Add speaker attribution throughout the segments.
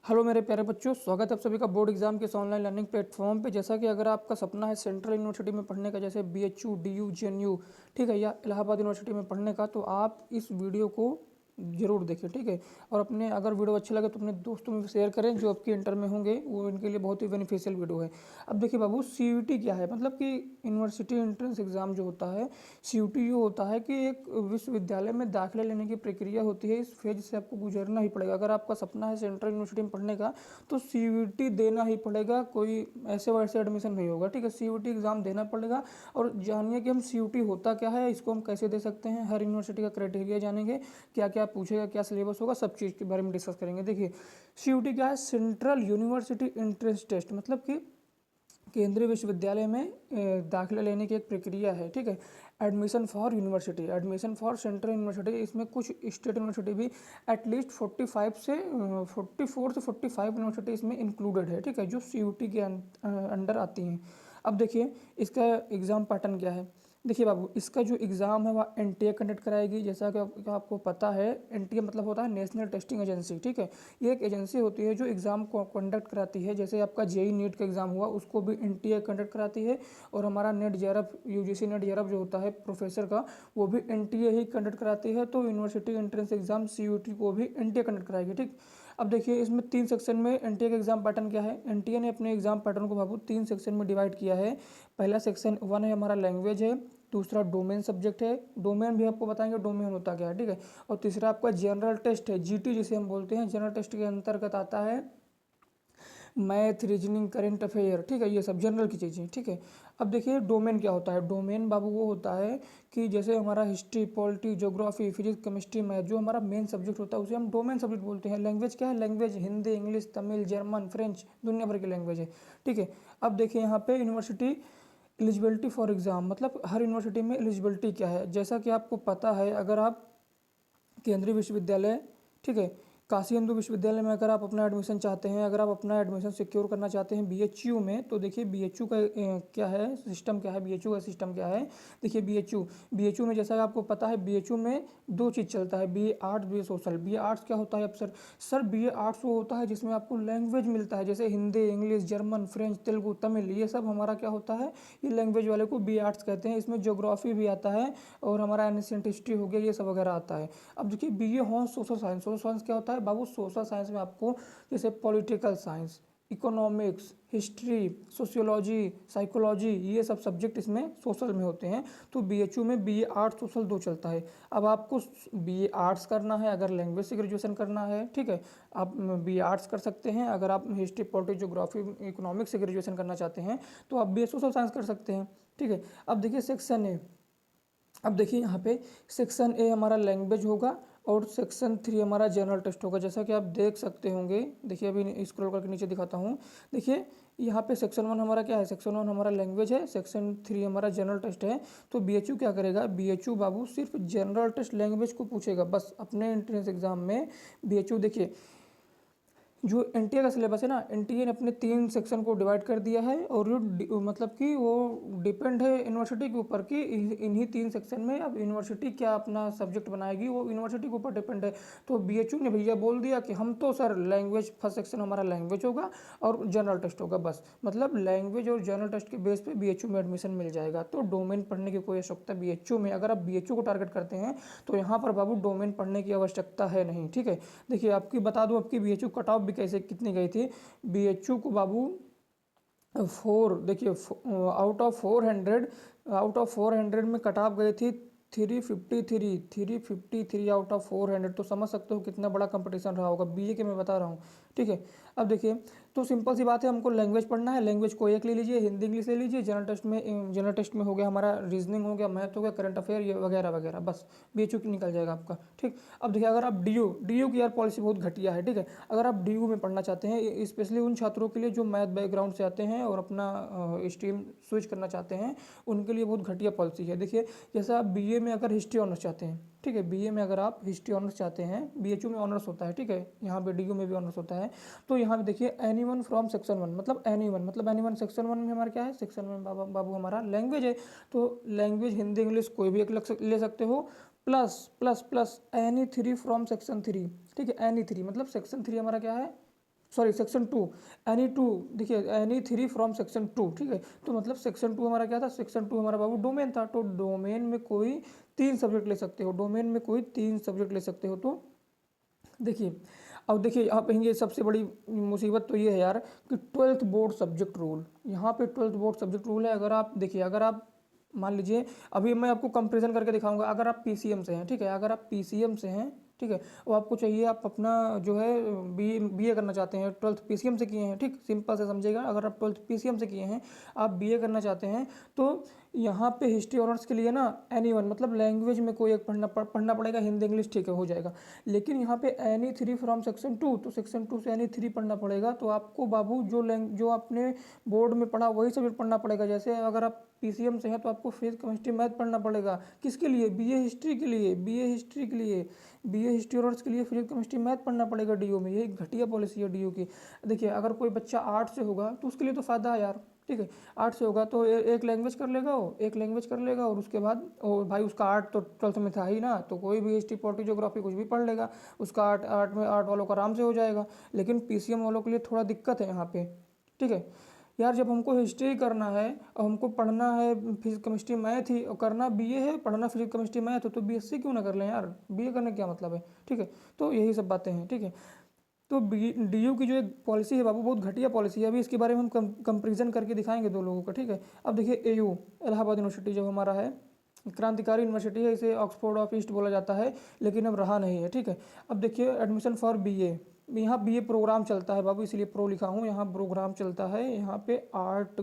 Speaker 1: Hello मेरे प्यारे बच्चों, स्वागत है आप सभी का बोर्ड एग्जाम के इस ऑनलाइन लर्निंग प्लेटफॉर्म पे। जैसा कि अगर आपका सपना है सेंट्रल यूनिवर्सिटी में पढ़ने का, जैसे बीएचयू, डीयू, जेएनयू, ठीक है, या इलाहाबाद यूनिवर्सिटी में पढ़ने का, तो आप इस वीडियो को जरूर देखें, ठीक है। और अपने अगर वीडियो अच्छा लगे तो अपने दोस्तों में शेयर करें जो आपके इंटर में होंगे, वो इनके लिए बहुत ही बेनिफिशियल वीडियो है। अब देखिए बाबू, सीयूटी क्या है, मतलब कि यूनिवर्सिटी एंट्रेंस एग्जाम जो होता है, सीयूटी ये होता है कि एक विश्वविद्यालय में दाखिला लेने की प्रक्रिया होती है। इस फेज से आपको गुजरना ही पड़ेगा। अगर आपका सपना है सेंट्रल यूनिवर्सिटी में पढ़ने का, तो सीयूटी देना ही पड़ेगा, कोई ऐसे वैसे एडमिशन नहीं होगा, ठीक है। सीयूटी एग्जाम देना पड़ेगा। और जानिए कि हम सीयूटी होता क्या है, इसको हम कैसे दे सकते हैं, हर यूनिवर्सिटी का क्राइटेरिया जानेंगे, क्या क्या पूछेगा, क्या सिलेबस होगा, सब चीज़ के बारे में डिस्कस करेंगे। देखिए सीयूटी क्या है, सेंट्रल यूनिवर्सिटी एंट्रेंस टेस्ट, मतलब कि केंद्रीय विश्वविद्यालय में दाखिला लेने की एक प्रक्रिया है, ठीक है। Admission for university, admission for central university, इसमें कुछ स्टेट यूनिवर्सिटी भी एटलीस्ट 44 से 45 यूनिवर्सिटी इसमें इंक्लूडेड है, ठीक है, जो सीयूटी के अंडर आती हैं। अब देखिए इसका एग्ज़ाम पैटर्न क्या है। देखिए बाबू, इसका जो एग्ज़ाम है वह एनटीए कंडक्ट कराएगी। जैसा कि आपको पता है, एनटीए मतलब होता है नेशनल टेस्टिंग एजेंसी, ठीक है। ये एक एजेंसी होती है जो एग्ज़ाम को कंडक्ट कराती है। जैसे आपका जेई नीट का एग्ज़ाम हुआ, उसको भी एनटीए कंडक्ट कराती है। और हमारा net JRF, UGC net JRF जो होता है प्रोफेसर का, वो भी एनटीए ही कंडक्ट कराती है। तो यूनिवर्सिटी एंट्रेंस एग्जाम सीयूटी को भी एनटीए कंडक्ट कराएगी, ठीक। अब देखिए इसमें 3 सेक्शन में एनटीए का एग्जाम पैटर्न क्या है। एनटीए ने अपने एग्जाम पैटर्न को बाबू 3 सेक्शन में डिवाइड किया है। पहला सेक्शन 1 है हमारा लैंग्वेज है, दूसरा डोमेन सब्जेक्ट है, डोमेन भी आपको बताएंगे डोमेन होता क्या है, ठीक है। और तीसरा आपका जनरल टेस्ट है, जीटी जिसे हम बोलते हैं। जनरल टेस्ट के अंतर्गत आता है मैथ, रीजनिंग, करंट अफेयर, ठीक है, ये सब जनरल की चीज़ें, ठीक है। अब देखिए डोमेन क्या होता है। डोमेन बाबू वो होता है कि जैसे हमारा history, polity, geography, physics, chemistry, math, जो हमारा मेन सब्जेक्ट होता है उसे हम डोमेन सब्जेक्ट बोलते हैं। लैंग्वेज क्या है, language Hindi, English, Tamil, German, French, दुनिया भर की लैंग्वेज है, ठीक है। अब देखिए यहाँ पे यूनिवर्सिटी एलिजिबिलिटी फॉर एग्ज़ाम, मतलब हर यूनिवर्सिटी में एलिजिबिलिटी क्या है। जैसा कि आपको पता है, अगर आप केंद्रीय विश्वविद्यालय, ठीक है, काशी हिंदू विश्वविद्यालय में अगर आप अपना एडमिशन चाहते हैं, अगर आप अपना एडमिशन सिक्योर करना चाहते हैं बीएचयू में, तो देखिए बीएचयू का क्या है सिस्टम, क्या है बीएचयू का सिस्टम क्या है। देखिए बीएचयू में जैसा कि आपको पता है, बीएचयू में दो चीज़ चलता है, BA arts, BA social. BA arts क्या होता है अब सर बीए आर्ट्स वो होता है जिसमें आपको लैंग्वेज मिलता है, जैसे Hindi, English, German, French, Telugu, Tamil, ये सब हमारा क्या होता है, ये लैंग्वेज वाले को बीए आर्ट्स कहते हैं। इसमें ज्योग्राफी भी आता है और हमारा एनिशिएंट हिस्ट्री हो गया, ये सब वगैरह आता है। अब देखिए बीए हो सोशल साइंस, सोशल साइंस क्या होता है बाबू, सोशल साइंस में आपको जैसे political science, economics, history, sociology, psychology, ये सब सब्जेक्ट इसमें सोशल में होते हैं। तो बीएचयू में बीए आर्ट्स सोशल दो चलता है। अब आपको बीए आर्ट्स करना है अगर लैंग्वेज से ग्रेजुएशन करना है, ठीक है, आप बीए आर्ट्स कर सकते हैं। अगर आप हिस्ट्री, पॉलिटिक्स, ज्योग्राफी, इकोनॉमिक्स से ग्रेजुएशन करना चाहते हैं तो आप बीए सोशल साइंस कर सकते हैं, ठीक है। अब देखिए सेक्शन ए, अब देखिए यहाँ पे सेक्शन ए हमारा लैंग्वेज होगा और सेक्शन 3 हमारा जनरल टेस्ट होगा। जैसा कि आप देख सकते होंगे, देखिए अभी स्क्रॉल करके नीचे दिखाता हूँ। देखिए यहाँ पे सेक्शन 1 हमारा क्या है, सेक्शन 1 हमारा लैंग्वेज है, सेक्शन 3 हमारा जनरल टेस्ट है। तो बीएचयू क्या करेगा, बीएचयू बाबू सिर्फ जनरल टेस्ट लैंग्वेज को पूछेगा बस अपने एंट्रेंस एग्जाम में। बीएचयू देखिए जो एनटीए का सिलेबस है ना, एनटीए ने अपने 3 सेक्शन को डिवाइड कर दिया है। और मतलब कि वो डिपेंड है यूनिवर्सिटी के ऊपर कि इन्हीं 3 सेक्शन में अब यूनिवर्सिटी क्या अपना सब्जेक्ट बनाएगी, वो यूनिवर्सिटी के ऊपर डिपेंड है। तो बीएचयू ने भैया बोल दिया कि हम तो सर लैंग्वेज, फर्स्ट सेक्शन हमारा लैंग्वेज होगा और जनरल टेस्ट होगा बस, मतलब लैंग्वेज और जनरल टेस्ट के बेस पे बीएचयू में एडमिशन मिल जाएगा। तो डोमेन पढ़ने की कोई आवश्यकता बीएचयू में, अगर आप बीएचयू को टारगेट करते हैं तो यहाँ पर बाबू डोमेन पढ़ने की आवश्यकता है नहीं, ठीक है। देखिए आपकी बता दूँ, आपकी बीएचयू कट ऑफ भी कैसे कितनी गई थी। बीएचयू को बाबू 4, देखिए आउट ऑफ 400 में कट ऑफ गई थी 353 आउट ऑफ 400। तो समझ सकते हो कितना बड़ा कंपटीशन रहा होगा बीए के, मैं बता रहा हूँ, ठीक है। अब देखिए तो सिंपल सी बात है, हमको लैंग्वेज पढ़ना है, लैंग्वेज को एक ले लीजिए, हिंदी इंग्लिश ले लीजिए। जनरल टेस्ट में हो गया हमारा रीजनिंग, हो गया मैथ, हो गया करंट अफेयर, ये वगैरह वगैरह, बस बीएचयू की निकल जाएगा आपका, ठीक। अब देखिए अगर आप डीयू की यार पॉलिसी बहुत घटिया है, ठीक है। अगर आप डीयू में पढ़ना चाहते हैं, स्पेशली उन छात्रों के लिए जो मैथ बैकग्राउंड से आते हैं और अपना स्ट्रीम स्विच करना चाहते हैं, उनके लिए बहुत घटिया पॉलिसी है। देखिए जैसे आप बीए में अगर हिस्ट्री ऑनर्स चाहते हैं, ठीक है, बीए में अगर आप हिस्ट्री ऑनर्स चाहते हैं, बीएचयू में ऑनर्स होता है, ठीक है, यहाँ पे डीयू में भी ऑनर्स होता है। तो यहाँ पे देखिए एनीवन फ्रॉम सेक्शन 1, मतलब एनीवन सेक्शन 1 में हमारा क्या है, सेक्शन 1 बाबू हमारा लैंग्वेज है। तो लैंग्वेज हिंदी इंग्लिश कोई भी एक ले सकते हो, plus plus plus any 3 from section 3, ठीक है। एनी 3 मतलब सेक्शन 3 हमारा क्या है, सॉरी सेक्शन 2, एनी 2, देखिए एनी 3 फ्रॉम सेक्शन 2, ठीक है। तो मतलब सेक्शन 2 हमारा क्या था, सेक्शन 2 हमारा बाबू डोमेन था। तो डोमेन में कोई 3 सब्जेक्ट ले सकते हो, डोमेन में कोई 3 सब्जेक्ट ले सकते हो। तो देखिए, अब देखिए यहाँ पे ये सबसे बड़ी मुसीबत तो ये है यार कि 12th बोर्ड सब्जेक्ट रूल, यहाँ पे 12th बोर्ड सब्जेक्ट रूल है। अगर आप देखिए, अगर आप मान लीजिए, अभी मैं आपको कंपैरिजन करके दिखाऊंगा। अगर आप पीसीएम से हैं, ठीक है, अगर आप पीसीएम से हैं, ठीक है, वो आपको चाहिए, आप अपना जो है बीए करना चाहते हैं, 12th पीसीएम से किए हैं, ठीक, सिंपल से समझिएगा। अगर आप 12th पीसीएम से किए हैं, आप बीए करना चाहते हैं, तो यहाँ पे हिस्ट्री ऑनर्स के लिए ना एनी वन, मतलब लैंग्वेज में कोई एक पढ़ना पड़ेगा, हिंदी इंग्लिश ठीक है हो जाएगा। लेकिन यहाँ पे एनी 3 फ्रॉम सेक्शन 2, तो सेक्शन 2 से एनी 3 पढ़ना पड़ेगा। तो आपको बाबू जो आपने बोर्ड में पढ़ा वही सब्जेक्ट पढ़ना पड़ेगा। जैसे अगर आप पीसीएम से हैं तो आपको फिजिक्स केमिस्ट्री मैथ पढ़ना पड़ेगा। किसके लिए, बीए हिस्ट्री के लिए, बीए हिस्ट्री के लिए, बीए हिस्ट्री ऑनर्स के लिए फिजिक्स केमिस्ट्री मैथ पढ़ना पड़ेगा डीयू में। ये घटिया पॉलिसी है डीयू की। देखिए, अगर कोई बच्चा आर्ट से होगा तो उसके लिए तो फ़ायदा है यार, ठीक है। आर्ट से होगा तो एक लैंग्वेज कर लेगा, वो एक लैंग्वेज कर लेगा, और उसके बाद और भाई उसका आर्ट तो 12th में था ही ना, तो कोई भी हिस्ट्री पॉलिटी ज्योग्राफी कुछ भी पढ़ लेगा, उसका आर्ट में आर्ट वालों का आराम से हो जाएगा। लेकिन पीसीएम वालों के लिए थोड़ा दिक्कत है यहाँ पे, ठीक है यार। जब हमको हिस्ट्री करना है और हमको पढ़ना है फिजिक्स केमिस्ट्री मैथ ही, और करना बीए है, पढ़ना फिजिक्स केमिस्ट्री मैथ हो, तो बीएससी क्यों ना कर लें यार, बीए करने का क्या मतलब है, ठीक है। तो यही सब बातें हैं, ठीक है। तो डीयू की जो एक पॉलिसी है बाबू, बहुत घटिया पॉलिसी है। अभी इसके बारे में हम कंपेरिजन करके दिखाएंगे दो लोगों का, ठीक है। अब देखिए एयू, इलाहाबाद यूनिवर्सिटी जो हमारा है, क्रांतिकारी यूनिवर्सिटी है, इसे ऑक्सफोर्ड ऑफ ईस्ट बोला जाता है, लेकिन अब रहा नहीं है, ठीक है। अब देखिए एडमिशन फॉर बीए, यहाँ बीए प्रोग्राम चलता है बाबू, इसलिए प्रो लिखा हूँ, यहाँ प्रोग्राम चलता है। यहाँ पे आर्ट,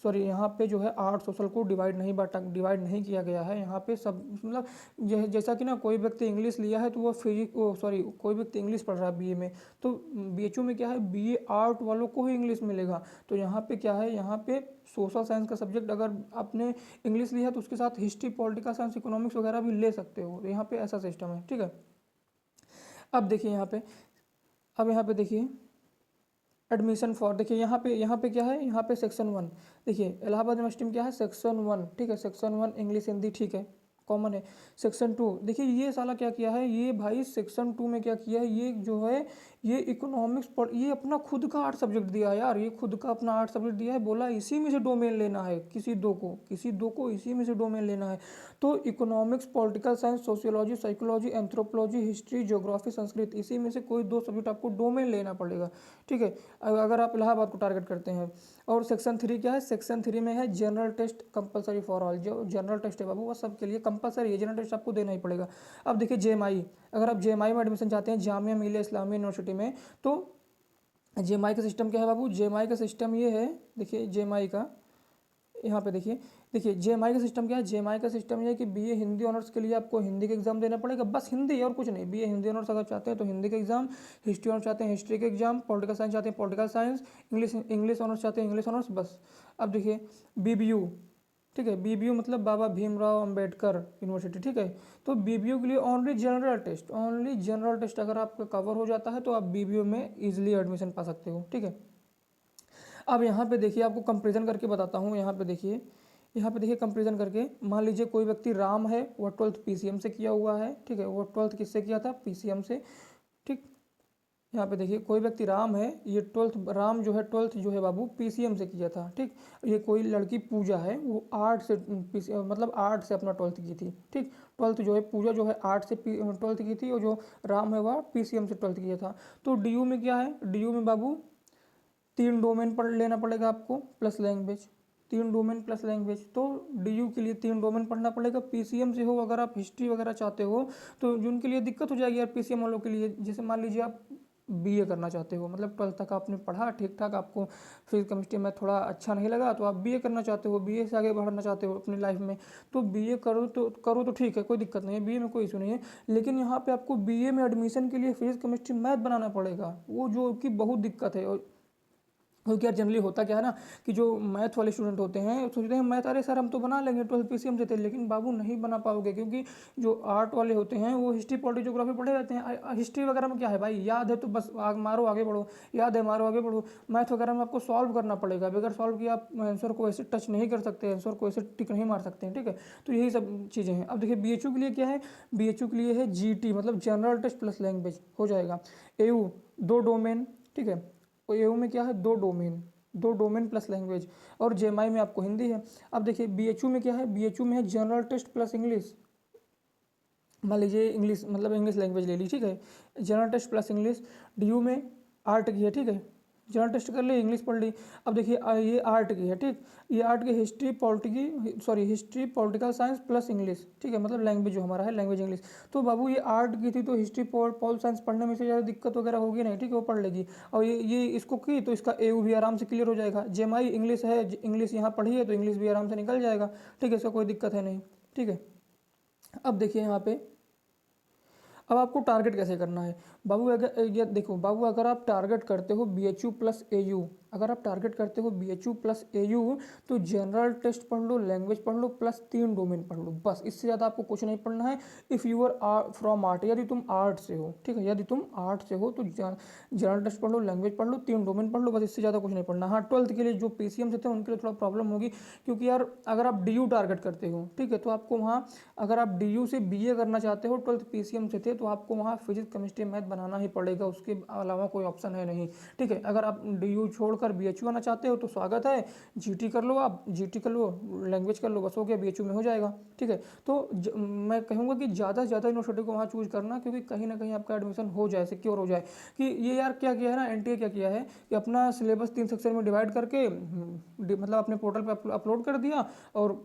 Speaker 1: सॉरी यहाँ पे जो है आर्ट सोशल को डिवाइड नहीं किया गया है। यहाँ पे सब मतलब जैसा कि ना कोई व्यक्ति इंग्लिश लिया है तो वो सॉरी कोई व्यक्ति इंग्लिश पढ़ रहा है बीए में, तो बीएचयू में क्या है, बीए आर्ट वालों को ही इंग्लिश मिलेगा। तो यहाँ पे क्या है, यहाँ पे सोशल साइंस का सब्जेक्ट अगर आपने इंग्लिश लिया है तो उसके साथ हिस्ट्री पॉलिटिकल साइंस इकोनॉमिक्स वगैरह भी ले सकते हो। तो यहाँ पे ऐसा सिस्टम है, ठीक है। अब देखिए यहाँ पे, अब यहाँ पे देखिए एडमिशन फॉर, देखिए यहाँ पे क्या है, यहाँ पे सेक्शन 1, देखिए इलाहाबाद यूनिवर्सिटी में क्या है, सेक्शन 1, ठीक है, सेक्शन 1 इंग्लिश हिंदी, ठीक है, कॉमन है। सेक्शन 2, देखिए ये साला क्या किया है, ये भाई सेक्शन 2 में क्या किया है, ये जो है ये इकोनॉमिक्स पर ये अपना खुद का 8 सब्जेक्ट दिया है यार, ये खुद का अपना 8 सब्जेक्ट दिया है, बोला इसी में से डोमेन लेना है, किसी दो को इसी में से डोमेन लेना है। तो economics, political science, sociology, psychology, anthropology, history, geography, Sanskrit, इसी में से कोई 2 सब्जेक्ट आपको डोमेन लेना पड़ेगा, ठीक है, अगर आप इलाहाबाद को टारगेट करते हैं। और सेक्शन 3 क्या है, सेक्शन 3 में है general test compulsory for all, जो जनरल टेस्ट है बाबू वो सबके लिए कंपलसरी है, जनरल टेस्ट आपको देना ही पड़ेगा। अब देखिए जेएमआई, अगर आप जेएमआई में एडमिशन चाहते हैं, जामिया मिलिया इस्लामिया यूनिवर्सिटी में, तो जेएमआई का सिस्टम क्या है बाबू, जेएमआई का सिस्टम ये है, देखिए जेएमआई का यहाँ पे देखिए जेएमआई का सिस्टम क्या है, जेएमआई का सिस्टम ये है कि बीए हिंदी ऑनर्स के लिए आपको हिंदी का एग्जाम देना पड़ेगा, बस हिंदी और कुछ नहीं। बीए हिंदी ऑनर्स अगर चाहते हैं तो हिंदी का एग्जाम, हिस्ट्री ऑनर्स चाहते हैं हिस्ट्री का एग्जाम, पॉलिटिकल साइंस चाहते हैं पॉलिटिकल साइंस, इंग्लिश ऑनर्स चाहते हैं इंग्लिश ऑनर्स, बस। अब देखिए बीबीयू, ठीक है, बीबीयू मतलब बाबा भीमराव अंबेडकर यूनिवर्सिटी, ठीक है। तो बीबीयू के लिए ओनली जनरल टेस्ट अगर आपका कवर हो जाता है तो आप बीबीयू में इजीली एडमिशन पा सकते हो, ठीक है। अब यहाँ पे देखिए आपको कंपेरिजन करके बताता हूँ। यहाँ पे देखिए कंपेरिजन करके, मान लीजिए कोई व्यक्ति राम है, वो 12th पीसीएम से किया हुआ है, ठीक है, वो 12th किससे किया था, पीसीएम से, ठीक। यहाँ पे देखिए कोई व्यक्ति राम है, ये 12th राम जो है 12th जो है बाबू पीसीएम से किया था, ठीक। ये कोई लड़की पूजा है, वो आर्ट से मतलब आर्ट से अपना 12th की थी, ठीक। 12th जो है पूजा जो है आर्ट से 12th की थी, और जो राम है वह पीसीएम से 12th किया था। तो डीयू में क्या है, डीयू में बाबू 3 डोमेन पढ़ लेना पड़ेगा आपको plus language, 3 domain plus language. तो डीयू के लिए 3 डोमेन पढ़ना पड़ेगा। पीसीएम से हो अगर आप हिस्ट्री वगैरह चाहते हो तो जिनके लिए दिक्कत हो जाएगी यार पीसीएम वालों के लिए, जैसे मान लीजिए आप बीए करना चाहते हो, मतलब 12th तक आपने पढ़ा ठीक ठाक, आपको फिजिक्स केमिस्ट्री में थोड़ा अच्छा नहीं लगा तो आप बीए करना चाहते हो, बीए से आगे बढ़ना चाहते हो अपनी लाइफ में, तो बीए करो तो ठीक है, कोई दिक्कत नहीं है, बीए में कोई इशू नहीं है। लेकिन यहाँ पे आपको बीए में एडमिशन के लिए फिजिक्स केमिस्ट्री मैथ बनाना पड़ेगा, वो जो कि बहुत दिक्कत है। और क्योंकि यार जनरली होता क्या है ना कि जो मैथ वाले स्टूडेंट होते हैं सोचते हैं मैथ, अरे सर हम तो बना लेंगे 12th पीसीएम से थे, लेकिन बाबू नहीं बना पाओगे, क्योंकि जो आर्ट वाले होते हैं वो हिस्ट्री पॉलिटी ज्योग्राफी पढ़े रहते हैं। हिस्ट्री वगैरह में क्या है भाई, याद है तो बस मारो आगे बढ़ो, याद है मारो आगे बढ़ो। मैथ वगैरह में आपको सॉल्व करना पड़ेगा, बगैर सॉल्व किया आप आंसर को ऐसे टच नहीं कर सकते, आंसर को ऐसे टिक नहीं मार सकते हैं, ठीक है। तो यही सब चीज़ें हैं। अब देखिए बीएचयू के लिए क्या है, बीएचयू के लिए है जीटी मतलब जनरल टेस्ट प्लस लैंग्वेज हो जाएगा। एयू 2 डोमेन, ठीक है, एयू में क्या है, 2 डोमेन प्लस लैंग्वेज, और जेएमआई में आपको हिंदी है। अब देखिए बीएचयू में क्या है, बीएचयू में है जनरल टेस्ट प्लस इंग्लिश। मान लीजिए इंग्लिश मतलब इंग्लिश लैंग्वेज ले ली, ठीक है, general test plus English. DU में आर्ट की है, ठीक है, जनरल टेस्ट कर ली, इंग्लिश पढ़ ली। अब देखिए ये आर्ट की है, ठीक, ये आर्ट की history political science plus English, ठीक है, मतलब लैंग्वेज जो हमारा है लैंग्वेज इंग्लिश। तो बाबू ये आर्ट की थी तो हिस्ट्री पॉल साइंस पढ़ने में से ज़्यादा दिक्कत वगैरह होगी नहीं, ठीक है, वो पढ़ लेगी। और ये इसको की तो इसका एयू भी आराम से क्लियर हो जाएगा। जेएमआई इंग्लिश है, इंग्लिश यहाँ पढ़ी है तो इंग्लिश भी आराम से निकल जाएगा, ठीक है, इसका कोई दिक्कत है नहीं, ठीक है। अब देखिए यहाँ पे, अब आपको टारगेट कैसे करना है बाबू, अगर ये देखो बाबू, अगर आप टारगेट करते हो बीएचयू प्लस एयू, अगर आप टारगेट करते हो बीएचयू प्लस एयू, तो जनरल टेस्ट पढ़ लो, लैंग्वेज पढ़ लो, प्लस 3 डोमेन पढ़ लो, बस, इससे ज़्यादा आपको कुछ नहीं पढ़ना है। If you are from art, यदि तुम आर्ट से हो, ठीक है, यदि तुम आर्ट से हो तो जनरल टेस्ट पढ़ लो, लैंग्वेज पढ़ लो, 3 डोमेन पढ़ लो, बस, इससे ज़्यादा कुछ नहीं पढ़ना। हाँ, 12th के लिए जो पीसीएम से थे उनके लिए थोड़ा प्रॉब्लम होगी, क्योंकि यार अगर आप डीयू टारगेट करते हो, ठीक है, तो आपको वहाँ, अगर आप डीयू से बीए करना चाहते हो, 12th पीसीएम से थे, तो आपको वहाँ फिजिक्स केमिस्ट्री मैथ बनाना ही पड़ेगा, उसके अलावा कोई ऑप्शन है नहीं, ठीक है। अगर आप डीयू छोड़कर बीएचयू आना चाहते हो तो स्वागत है, जीटी कर लो, आप जीटी कर लो, लैंग्वेज कर लो, बस हो गया, बीएचयू में हो जाएगा, ठीक है। तो मैं कहूँगा कि ज़्यादा से ज़्यादा यूनिवर्सिटी को वहाँ चूज करना, क्योंकि कहीं ना कहीं आपका एडमिशन हो जाए, सिक्योर हो जाए। कि ये यार क्या किया है ना, एनटीए क्या किया है कि अपना सिलेबस 3 सेक्शन में डिवाइड करके मतलब अपने पोर्टल पर अपलोड कर दिया, और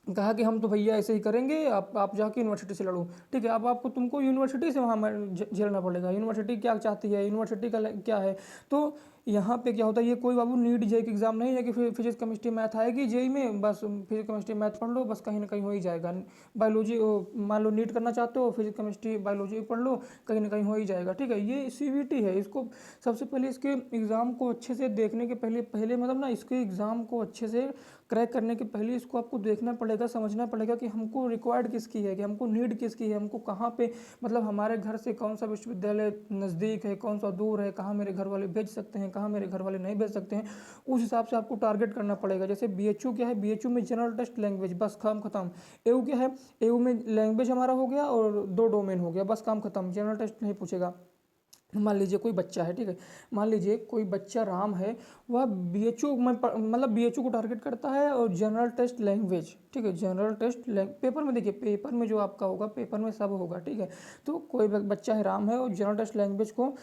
Speaker 1: कहा कि हम तो भैया ऐसे ही करेंगे, आप जाके यूनिवर्सिटी से लड़ो, ठीक है। अब आपको तुमको यूनिवर्सिटी से वहाँ झेलना पड़ेगा, यूनिवर्सिटी क्या चाहती है, यूनिवर्सिटी का क्या है। तो यहाँ पे क्या होता है, ये कोई बाबू नीट जेई का एग्जाम नहीं है कि फिर फिजिक्स केमिस्ट्री मैथ आएगी जेई में, बस फिजिक्स केमिस्ट्री मैथ पढ़ लो, बस कहीं ना कहीं हो ही जाएगा। बायोलॉजी, मान लो नीट करना चाहते हो, फिजिक्स केमिस्ट्री बायोलॉजी पढ़ लो, कहीं ना कहीं हो ही जाएगा, ठीक है। ये सीवीटी है, इसको सबसे पहले इसके एग्ज़ाम को अच्छे से देखने के पहले पहले मतलब ना, इसके एग्ज़ाम को अच्छे से क्रैक करने के पहले इसको आपको देखना पड़ेगा, समझना पड़ेगा कि हमको रिक्वायर्ड किसकी है, कि हमको नीड किसकी है, हमको कहाँ पे, मतलब हमारे घर से कौन सा विश्वविद्यालय नज़दीक है, कौन सा दूर है, कहाँ मेरे घर वाले भेज सकते हैं, कहाँ मेरे घर वाले नहीं भेज सकते हैं, उस हिसाब से आपको टारगेट करना पड़ेगा। जैसे बीएचयू क्या है, बीएचयू में जनरल टेस्ट लैंग्वेज, बस काम खत्म। एयू क्या है, एयू में लैंग्वेज हमारा हो गया और 2 डोमेन हो गया, बस काम खत्म, जनरल टेस्ट नहीं पूछेगा। मान लीजिए कोई बच्चा है, ठीक है, मान लीजिए कोई बच्चा राम है, वह बीएचयू में मतलब बीएचयू को टारगेट करता है, और जनरल टेस्ट लैंग्वेज, ठीक है, जनरल टेस्ट पेपर में, देखिए पेपर में जो आपका होगा, पेपर में सब होगा, ठीक है। तो कोई बच्चा है राम है और जनरल टेस्ट लैंग्वेज को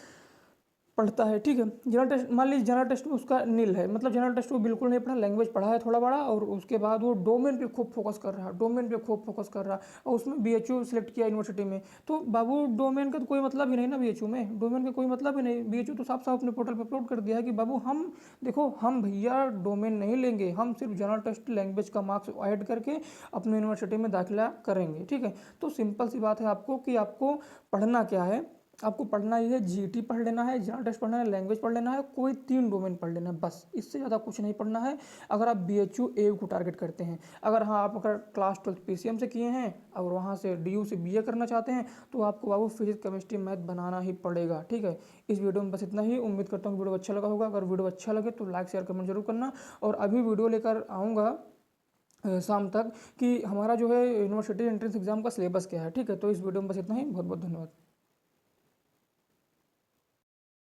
Speaker 1: पढ़ता है, ठीक है, जनरल टेस्ट, मान लीजिए जनरल टेस्ट में उसका नील है, मतलब जनरल टेस्ट वो बिल्कुल नहीं पढ़ा, लैंग्वेज पढ़ा है थोड़ा बड़ा, और उसके बाद वो डोमेन पे खूब फोकस कर रहा है, डोमेन पे खूब फोकस कर रहा है, और उसमें बीएचयू सिलेक्ट किया यूनिवर्सिटी में। तो बाबू डोमेन का तो कोई मतलब ही नहीं ना, बीएचयू में डोमेन का कोई मतलब ही नहीं, बीएचयू तो साफ साफ अपने पोर्टल पर अपलोड कर दिया है कि बाबू हम देखो, हम भैया डोमेन नहीं लेंगे, हम सिर्फ जनरल टेस्ट लैंग्वेज का मार्क्स ऐड करके अपने यूनिवर्सिटी में दाखिला करेंगे, ठीक है। तो सिंपल सी बात है आपको कि आपको पढ़ना क्या है, आपको पढ़ना ये है, जीटी पढ़ लेना है, जनरल टेस्ट पढ़ना है, लैंग्वेज पढ़ लेना है, कोई 3 डोमेन पढ़ लेना है, बस, इससे ज़्यादा कुछ नहीं पढ़ना है। अगर आप बीएचयू एयू को टारगेट करते हैं, अगर हाँ आप अगर क्लास 12 पीसीएम से किए हैं और वहाँ से डीयू से बीए करना चाहते हैं, तो आपको बाबू फिजिक्स केमिस्ट्री मैथ बनाना ही पड़ेगा, ठीक है। इस वीडियो में बस इतना ही, उम्मीद करता हूँ वीडियो अच्छा लगा होगा। अगर वीडियो अच्छा लगे तो लाइक शेयर कमेंट जरूर करना, और अभी वीडियो लेकर आऊँगा शाम तक कि हमारा जो है यूनिवर्सिटी एंट्रेंस एग्जाम का सिलेबस क्या है, ठीक है। तो इस वीडियो में बस इतना ही, बहुत बहुत धन्यवाद।